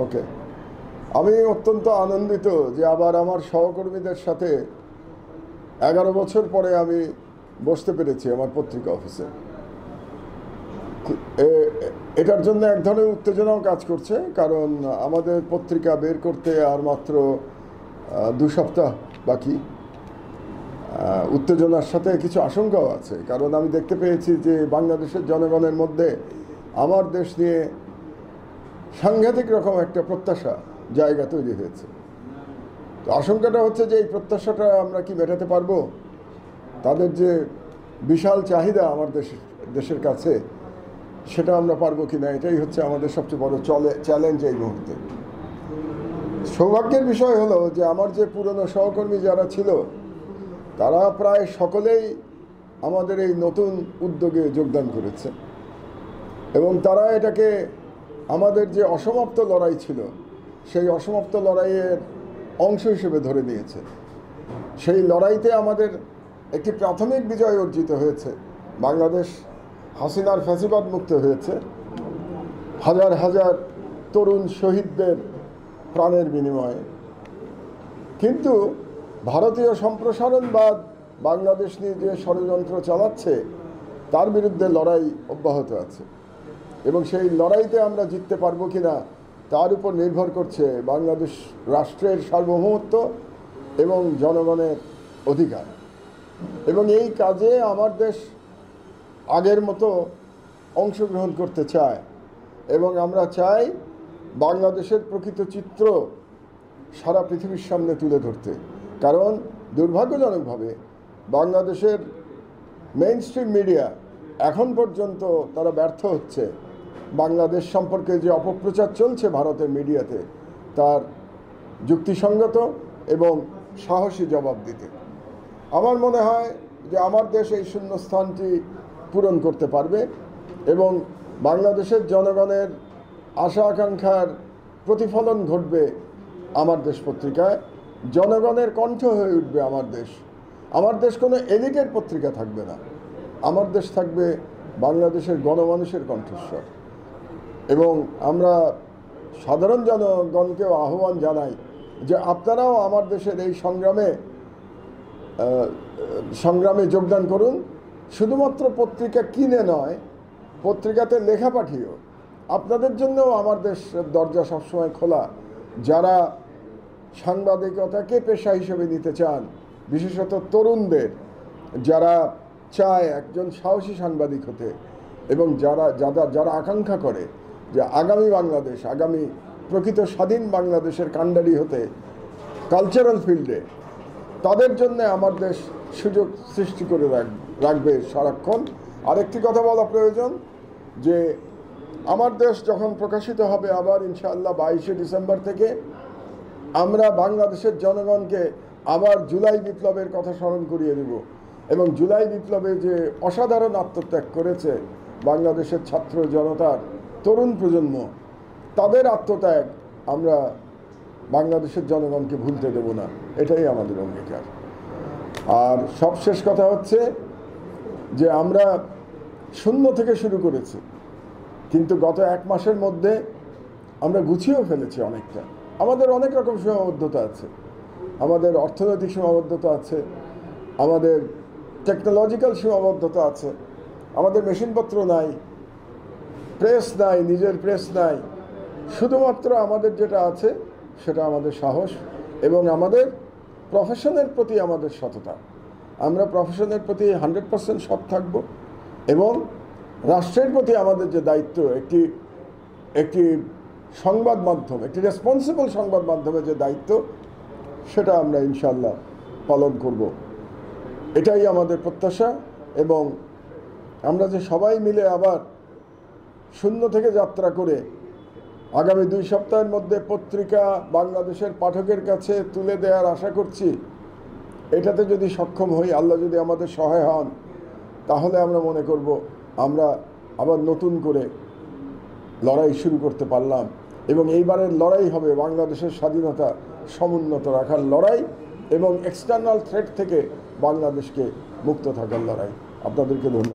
ওকে, আমি অত্যন্ত আনন্দিত যে আবার আমার সহকর্মীদের সাথে 11 বছর পরে আমি বসতে পেরেছি আমার পত্রিকা অফিসে। এটার জন্য এক ধরনের উত্তেজনাও কাজ করছে, কারণ আমাদের পত্রিকা বের করতে আর মাত্র 2 সপ্তাহ বাকি। উত্তেজনার সাথে কিছু আশঙ্কাও আছে, কারণ আমি দেখতে পেয়েছি যে বাংলাদেশের জনগণের মধ্যে আমার দেশ নিয়ে সাংঘাতিক রকম একটা প্রত্যাশা জায়গা তৈরি হয়েছে। তো আশঙ্কাটা হচ্ছে যে এই প্রত্যাশাটা আমরা কি মেটাতে পারবো? তাদের যে বিশাল চাহিদা আমার দেশের কাছে, সেটা আমরা পারবো কি না, এটাই হচ্ছে আমাদের সবচেয়ে বড় চ্যালেঞ্জ এই মুহূর্তে। সৌভাগ্যের বিষয় হলো যে আমার যে পুরনো সহকর্মী যারা ছিল, তারা প্রায় সকলেই আমাদের এই নতুন উদ্যোগে যোগদান করেছে, এবং তারা এটাকে আমাদের যে অসমাপ্ত লড়াই ছিল সেই অসমাপ্ত লড়াইয়ের অংশ হিসেবে ধরে নিয়েছে। সেই লড়াইতে আমাদের একটি প্রাথমিক বিজয় অর্জিত হয়েছে। বাংলাদেশ হাসিনার ফ্যাসিবাদ মুক্ত হয়েছে হাজার হাজার তরুণ শহীদদের প্রাণের বিনিময়ে। কিন্তু ভারতীয় সম্প্রসারণবাদ বাংলাদেশ নিয়ে যে ষড়যন্ত্র চালাচ্ছে, তার বিরুদ্ধে লড়াই অব্যাহত আছে, এবং সেই লড়াইতে আমরা জিততে পারবো কিনা তার উপর নির্ভর করছে বাংলাদেশ রাষ্ট্রের সার্বভৌমত্ব এবং জনগণের অধিকার। এবং এই কাজে আমার দেশ আগের মতো অংশগ্রহণ করতে চায়, এবং আমরা চাই বাংলাদেশের প্রকৃত চিত্র সারা পৃথিবীর সামনে তুলে ধরতে। কারণ দুর্ভাগ্যজনকভাবে বাংলাদেশের মেইন স্ট্রিম মিডিয়া এখন পর্যন্ত তারা ব্যর্থ হচ্ছে বাংলাদেশ সম্পর্কে যে অপপ্রচার চলছে ভারতের মিডিয়াতে, তার যুক্তিসঙ্গত এবং সাহসী জবাব দিতে। আমার মনে হয় যে আমার দেশ এই শূন্যস্থানটি পূরণ করতে পারবে, এবং বাংলাদেশের জনগণের আশা আকাঙ্ক্ষার প্রতিফলন ঘটবে আমার দেশ পত্রিকায়। জনগণের কণ্ঠ হয়ে উঠবে আমার দেশ। আমার দেশ কোনো এলিটের পত্রিকা থাকবে না, আমার দেশ থাকবে বাংলাদেশের গণমানুষের কণ্ঠস্বর। এবং আমরা সাধারণ জনগণকেও আহ্বান জানাই যে আপনারাও আমার দেশের এই সংগ্রামে যোগদান করুন। শুধুমাত্র পত্রিকা কিনে নয়, পত্রিকাতে লেখা পাঠিয়েও। আপনাদের জন্যও আমার দেশের দরজা সবসময় খোলা। যারা সাংবাদিকতাকে পেশা হিসেবে নিতে চান, বিশেষত তরুণদের, যারা চায় একজন সাহসী সাংবাদিক হতে, এবং যারা আকাঙ্ক্ষা করে যে আগামী বাংলাদেশ, আগামী প্রকৃত স্বাধীন বাংলাদেশের কাণ্ডারি হতে কালচারাল ফিল্ডে, তাদের জন্য আমার দেশ সুযোগ সৃষ্টি করে রাখবে সারাক্ষণ। আরেকটি কথা বলা প্রয়োজন যে আমার দেশ যখন প্রকাশিত হবে আবার ইনশাআল্লাহ 22শে ডিসেম্বর থেকে, আমরা বাংলাদেশের জনগণকে আবার জুলাই বিপ্লবের কথা স্মরণ করিয়ে দেব। এবং জুলাই বিপ্লবে যে অসাধারণ আত্মত্যাগ করেছে বাংলাদেশের ছাত্র জনতার তরুণ প্রজন্ম, তাদের আত্মত্যাগ আমরা বাংলাদেশের জনগণকে ভুলতে দেব না, এটাই আমাদের অঙ্গীকার। আর সবশেষ কথা হচ্ছে যে আমরা শূন্য থেকে শুরু করেছি, কিন্তু গত 1 মাসের মধ্যে আমরা গুছিয়েও ফেলেছি অনেকটা। আমাদের অনেক রকম সীমাবদ্ধতা আছে, আমাদের অর্থনৈতিক সীমাবদ্ধতা আছে, আমাদের টেকনোলজিক্যাল সীমাবদ্ধতা আছে, আমাদের মেশিনপত্র নাই, প্রেস নাই, নিজের প্রেস নাই। শুধুমাত্র আমাদের যেটা আছে সেটা আমাদের সাহস এবং আমাদের প্রফেশনের প্রতি আমাদের সততা। আমরা প্রফেশনের প্রতি 100% সৎ থাকব, এবং রাষ্ট্রের প্রতি আমাদের যে দায়িত্ব, একটি সংবাদ মাধ্যম, একটি রেসপন্সিবল সংবাদ মাধ্যমের যে দায়িত্ব, সেটা আমরা ইনশাআল্লাহ পালন করব। এটাই আমাদের প্রত্যাশা। এবং আমরা যে সবাই মিলে আবার শূন্য থেকে যাত্রা করে আগামী 2 সপ্তাহের মধ্যে পত্রিকা বাংলাদেশের পাঠকের কাছে তুলে দেওয়ার আশা করছি, এটাতে যদি সক্ষম হই, আল্লাহ যদি আমাদের সহায় হন, তাহলে আমরা মনে করব আমরা আবার নতুন করে লড়াই শুরু করতে পারলাম। এবং এইবারের লড়াই হবে বাংলাদেশের স্বাধীনতা সমুন্নত রাখার লড়াই এবং এক্সটার্নাল থ্রেট থেকে বাংলাদেশকে মুক্ত থাকার লড়াই। আপনাদেরকে ধন্যবাদ।